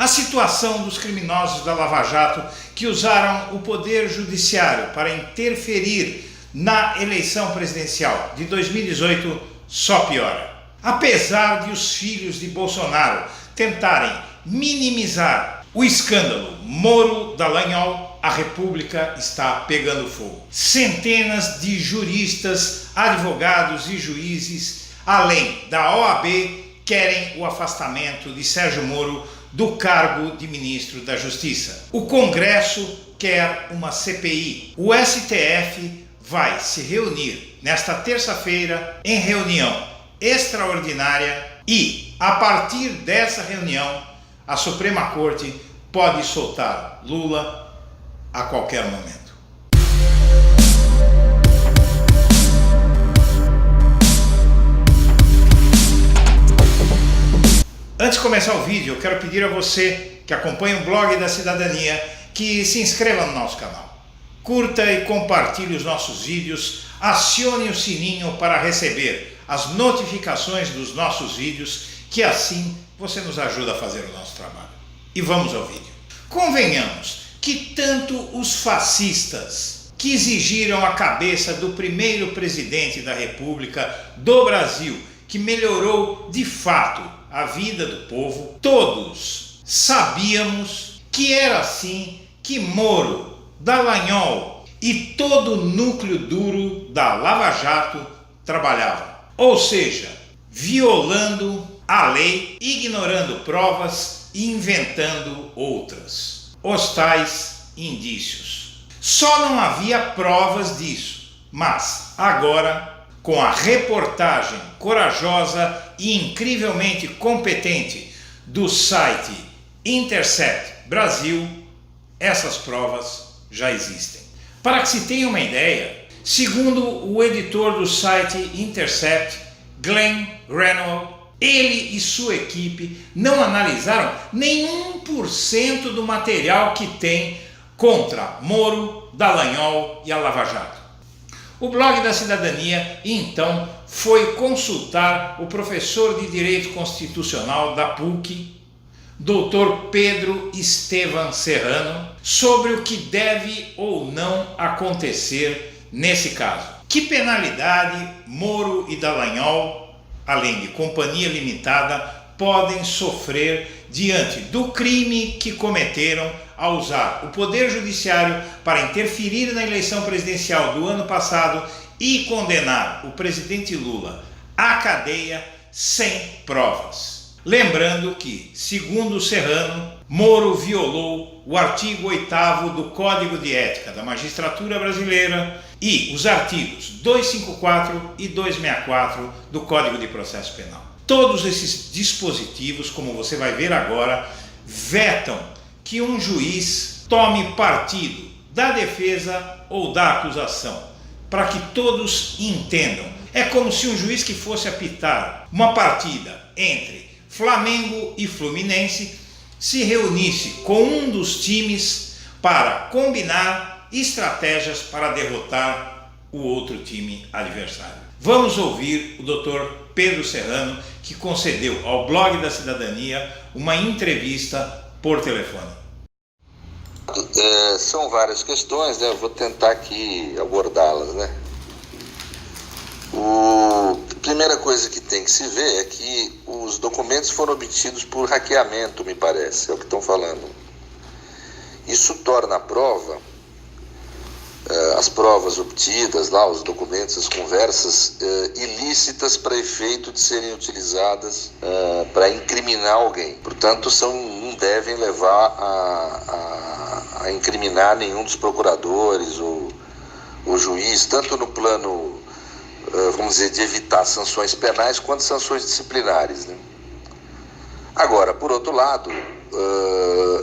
A situação dos criminosos da Lava Jato que usaram o poder judiciário para interferir na eleição presidencial de 2018 só piora. Apesar de os filhos de Bolsonaro tentarem minimizar o escândalo Moro Dallagnol, a República está pegando fogo. Centenas de juristas, advogados e juízes, além da OAB, querem o afastamento de Sérgio Moro do cargo de ministro da Justiça. O Congresso quer uma CPI. O STF vai se reunir nesta terça-feira em reunião extraordinária e, a partir dessa reunião, a Suprema Corte pode soltar Lula a qualquer momento. Antes de começar o vídeo, eu quero pedir a você que acompanha o Blog da Cidadania que se inscreva no nosso canal. Curta e compartilhe os nossos vídeos, acione o sininho para receber as notificações dos nossos vídeos, que assim você nos ajuda a fazer o nosso trabalho. E vamos ao vídeo. Convenhamos que tanto os fascistas que exigiram a cabeça do primeiro presidente da República do Brasil, que melhorou de fato a vida do povo, todos sabíamos que era assim que Moro, Dallagnol e todo o núcleo duro da Lava Jato trabalhavam. Ou seja, violando a lei, ignorando provas e inventando outras. Os tais indícios. Só não havia provas disso, mas agora, com a reportagem corajosa e incrivelmente competente do site Intercept Brasil, essas provas já existem. Para que se tenha uma ideia, segundo o editor do site Intercept, Glenn Greenwald, ele e sua equipe não analisaram nem 1% do material que tem contra Moro, Dallagnol e a Lava Jato. O Blog da Cidadania, então, foi consultar o professor de Direito Constitucional da PUC, Dr. Pedro Estevam Serrano, sobre o que deve ou não acontecer nesse caso. Que penalidade Moro e Dallagnol, além de companhia limitada, podem sofrer diante do crime que cometeram ao usar o Poder Judiciário para interferir na eleição presidencial do ano passado e condenar o presidente Lula à cadeia sem provas. Lembrando que, segundo Serrano, Moro violou o artigo 8º do Código de Ética da Magistratura Brasileira e os artigos 254 e 264 do Código de Processo Penal. Todos esses dispositivos, como você vai ver agora, vetam que um juiz tome partido da defesa ou da acusação, para que todos entendam. É como se um juiz que fosse apitar uma partida entre Flamengo e Fluminense se reunisse com um dos times para combinar estratégias para derrotar o outro time adversário. Vamos ouvir o Dr. Pedro Serrano, que concedeu ao Blog da Cidadania uma entrevista por telefone. São várias questões, né? Eu vou tentar aqui abordá-las, né? A primeira coisa que tem que se ver é que os documentos foram obtidos por hackeamento, me parece, é o que estão falando. Isso torna a prova, as provas obtidas lá, os documentos, as conversas, ilícitas para efeito de serem utilizadas para incriminar alguém. Portanto, não devem levar a incriminar nenhum dos procuradores ou o juiz, tanto no plano, vamos dizer, de evitar sanções penais quanto sanções disciplinares, né? Agora, por outro lado,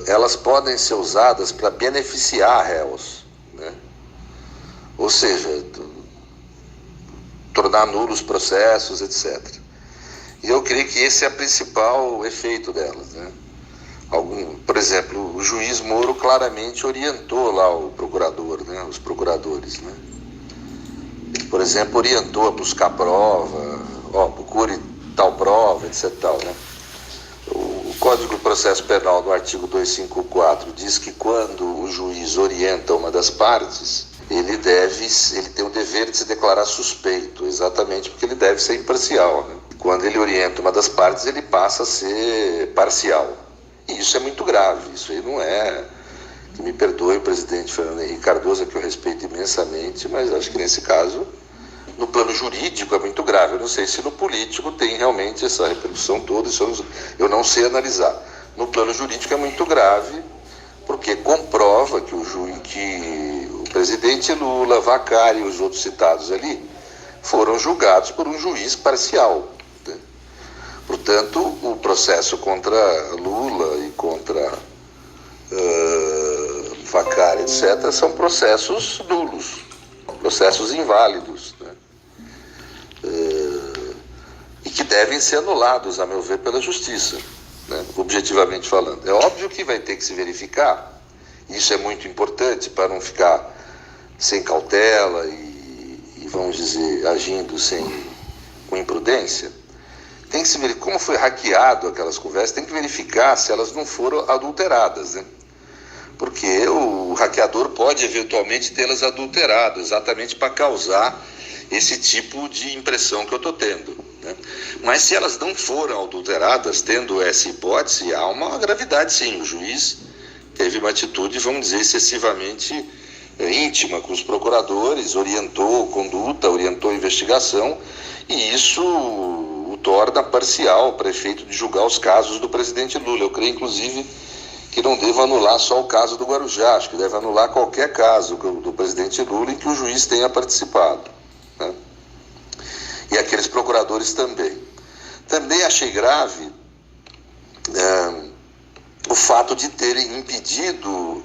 elas podem ser usadas para beneficiar réus, né? Ou seja, tornar nulos processos, etc. E eu creio que esse é o principal efeito delas, né? Por exemplo, o juiz Moro claramente orientou lá o procurador, né? Os procuradores, né? Ele, por exemplo, orientou a buscar prova, procure tal prova, etc. Tal, né? O Código de Processo Penal, no artigo 254, diz que quando o juiz orienta uma das partes, ele tem o dever de se declarar suspeito, exatamente porque ele deve ser imparcial, né? Quando ele orienta uma das partes, ele passa a ser parcial. E isso é muito grave, isso aí não é... Que me perdoe o presidente Fernando Henrique Cardoso, que eu respeito imensamente, mas acho que nesse caso, no plano jurídico é muito grave. Eu não sei se no político tem realmente essa repercussão toda, isso eu não sei analisar. No plano jurídico é muito grave, porque comprova que o presidente Lula, Vaccari e os outros citados ali foram julgados por um juiz parcial, né? Portanto, o processo contra Lula e contra Vaccari, etc., são processos nulos, processos inválidos, né? E que devem ser anulados, a meu ver, pela justiça, né? Objetivamente falando. É óbvio que vai ter que se verificar, isso é muito importante para não ficar sem cautela e vamos dizer, agindo com imprudência. Tem que se verificar como foi hackeado aquelas conversas, tem que verificar se elas não foram adulteradas, né? Porque o hackeador pode eventualmente tê-las adulterado, exatamente para causar esse tipo de impressão que eu estou tendo, né? Mas se elas não foram adulteradas, tendo essa hipótese, há uma gravidade sim. O juiz teve uma atitude, vamos dizer, excessivamente íntima com os procuradores, orientou conduta, orientou investigação, e isso o torna parcial para efeito de julgar os casos do presidente Lula. Eu creio, inclusive, que não deva anular só o caso do Guarujá, acho que deve anular qualquer caso do presidente Lula em que o juiz tenha participado, né? E aqueles procuradores também. Também achei grave o fato de terem impedido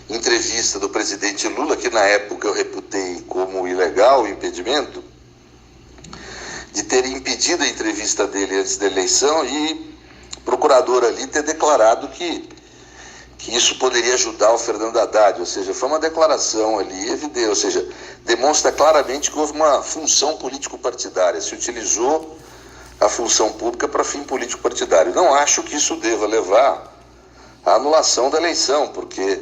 entrevista do presidente Lula, que na época eu reputei como ilegal o impedimento, de terem impedido a entrevista dele antes da eleição e o procurador ali ter declarado que isso poderia ajudar o Fernando Haddad, ou seja, foi uma declaração ali evidente, ou seja, demonstra claramente que houve uma função político-partidária, se utilizou a função pública para fim político-partidário. Não acho que isso deva levar à anulação da eleição, porque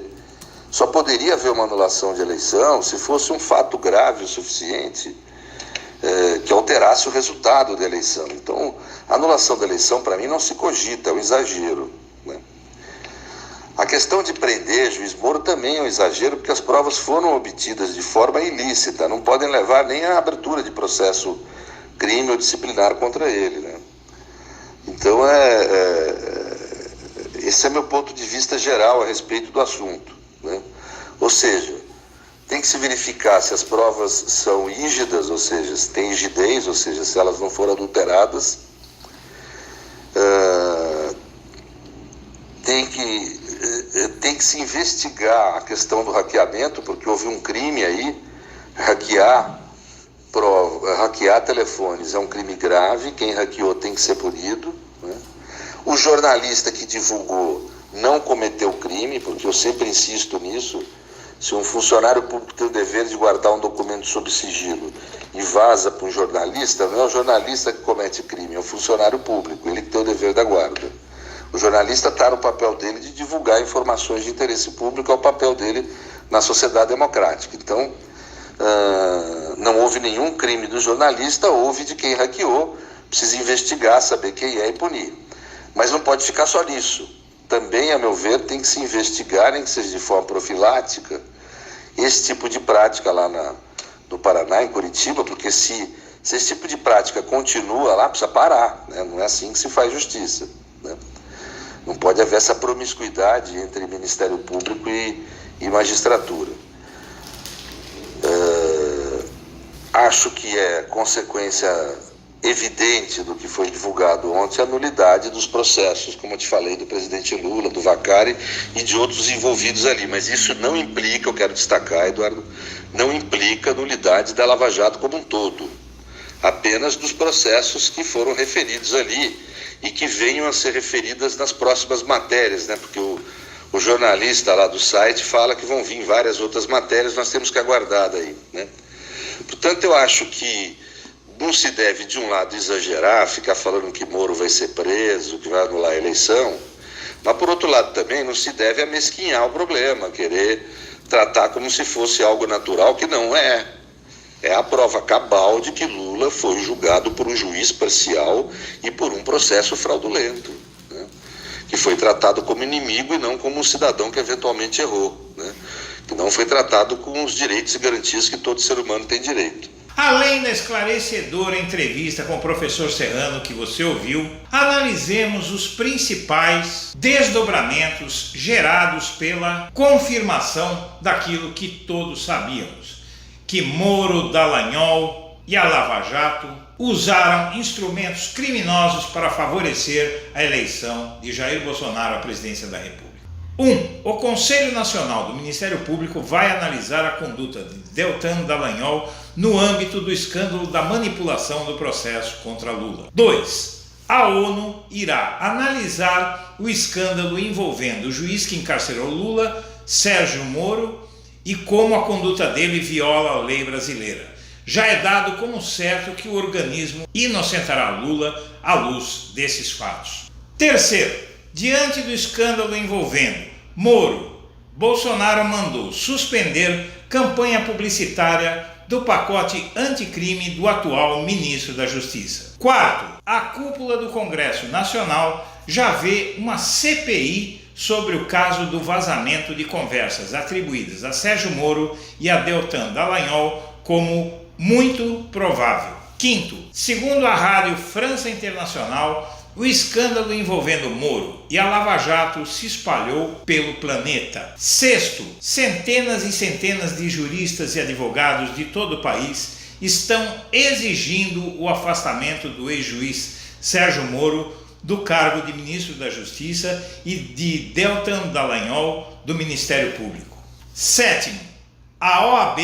só poderia haver uma anulação de eleição se fosse um fato grave o suficiente que alterasse o resultado da eleição. Então, a anulação da eleição, para mim, não se cogita, é um exagero, né? A questão de prender juiz Moro também é um exagero, porque as provas foram obtidas de forma ilícita, não podem levar nem à abertura de processo crime ou disciplinar contra ele, né? Então, esse é meu ponto de vista geral a respeito do assunto, né? Ou seja, tem que se verificar se as provas são rígidas, ou seja, se tem rigidez, ou seja, se elas não foram adulteradas. Tem que se investigar a questão do hackeamento, porque houve um crime aí. Hackear telefones é um crime grave, quem hackeou tem que ser punido, né? O jornalista que divulgou não cometeu crime, porque eu sempre insisto nisso. Se um funcionário público tem o dever de guardar um documento sob sigilo e vaza para um jornalista, não é o jornalista que comete crime, é o funcionário público, ele que tem o dever da guarda. O jornalista está no papel dele de divulgar informações de interesse público, é o papel dele na sociedade democrática. Então, não houve nenhum crime do jornalista, houve de quem hackeou, precisa investigar, saber quem é e punir. Mas não pode ficar só nisso. Também, a meu ver, tem que se investigar, nem que seja de forma profilática, esse tipo de prática lá no Paraná, em Curitiba, porque se esse tipo de prática continua lá, precisa parar, né? Não é assim que se faz justiça, né? Não pode haver essa promiscuidade entre Ministério Público e magistratura. Acho que é consequência evidente do que foi divulgado ontem a nulidade dos processos, como eu te falei, do presidente Lula, do Vaccari e de outros envolvidos ali. Mas isso não implica, eu quero destacar, Eduardo, não implica a nulidade da Lava Jato como um todo. Apenas dos processos que foram referidos ali e que venham a ser referidas nas próximas matérias, né? Porque o jornalista lá do site fala que vão vir várias outras matérias, nós temos que aguardar daí, né? Portanto, eu acho que não se deve, de um lado, exagerar, ficar falando que Moro vai ser preso, que vai anular a eleição, mas, por outro lado, também não se deve amesquinhar o problema, querer tratar como se fosse algo natural, que não é. É a prova cabal de que Lula foi julgado por um juiz parcial e por um processo fraudulento, né? Que foi tratado como inimigo e não como um cidadão que eventualmente errou, né? Que não foi tratado com os direitos e garantias que todo ser humano tem direito. Além da esclarecedora entrevista com o professor Serrano que você ouviu, analisemos os principais desdobramentos gerados pela confirmação daquilo que todos sabíamos, que Moro, Dallagnol e a Lava Jato usaram instrumentos criminosos para favorecer a eleição de Jair Bolsonaro à presidência da República. 1. O Conselho Nacional do Ministério Público vai analisar a conduta de Deltan Dallagnol no âmbito do escândalo da manipulação do processo contra Lula. 2. A ONU irá analisar o escândalo envolvendo o juiz que encarcerou Lula, Sérgio Moro, e como a conduta dele viola a lei brasileira. Já é dado como certo que o organismo inocentará Lula à luz desses fatos. 3. Diante do escândalo envolvendo Moro, Bolsonaro mandou suspender campanha publicitária do pacote anticrime do atual ministro da Justiça. 4. A cúpula do Congresso Nacional já vê uma CPI sobre o caso do vazamento de conversas atribuídas a Sérgio Moro e a Deltan Dallagnol como muito provável. 5. Segundo a rádio França Internacional, o escândalo envolvendo Moro e a Lava Jato se espalhou pelo planeta. 6. Centenas e centenas de juristas e advogados de todo o país estão exigindo o afastamento do ex-juiz Sérgio Moro do cargo de ministro da Justiça e de Deltan Dallagnol do Ministério Público. 7. A OAB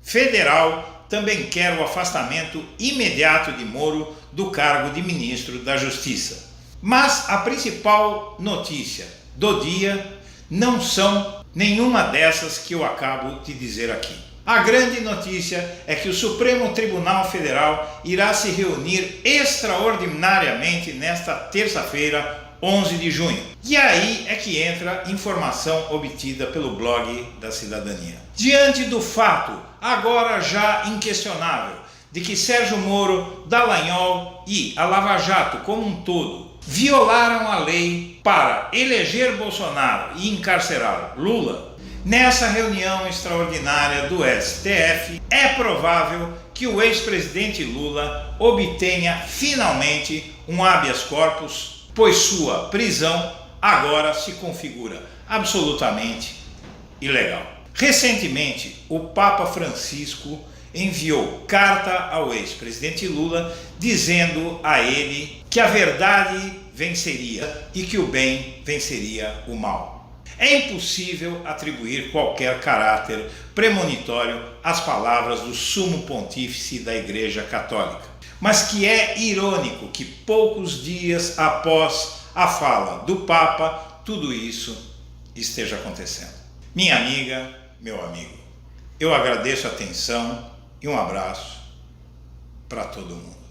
Federal também quer o afastamento imediato de Moro do cargo de ministro da Justiça. Mas a principal notícia do dia não são nenhuma dessas que eu acabo de dizer aqui. A grande notícia é que o Supremo Tribunal Federal irá se reunir extraordinariamente nesta terça-feira, 11 de junho. E aí é que entra informação obtida pelo blog da Cidadania. Diante do fato, agora já inquestionável, de que Sérgio Moro, Dallagnol e a Lava Jato como um todo violaram a lei para eleger Bolsonaro e encarcerar Lula, nessa reunião extraordinária do STF, é provável que o ex-presidente Lula obtenha finalmente um habeas corpus, pois sua prisão agora se configura absolutamente ilegal. Recentemente, o Papa Francisco enviou carta ao ex-presidente Lula dizendo a ele que a verdade venceria e que o bem venceria o mal. É impossível atribuir qualquer caráter premonitório às palavras do Sumo Pontífice da Igreja Católica, mas que é irônico que poucos dias após a fala do Papa, tudo isso esteja acontecendo. Minha amiga, meu amigo, eu agradeço a atenção e um abraço para todo mundo.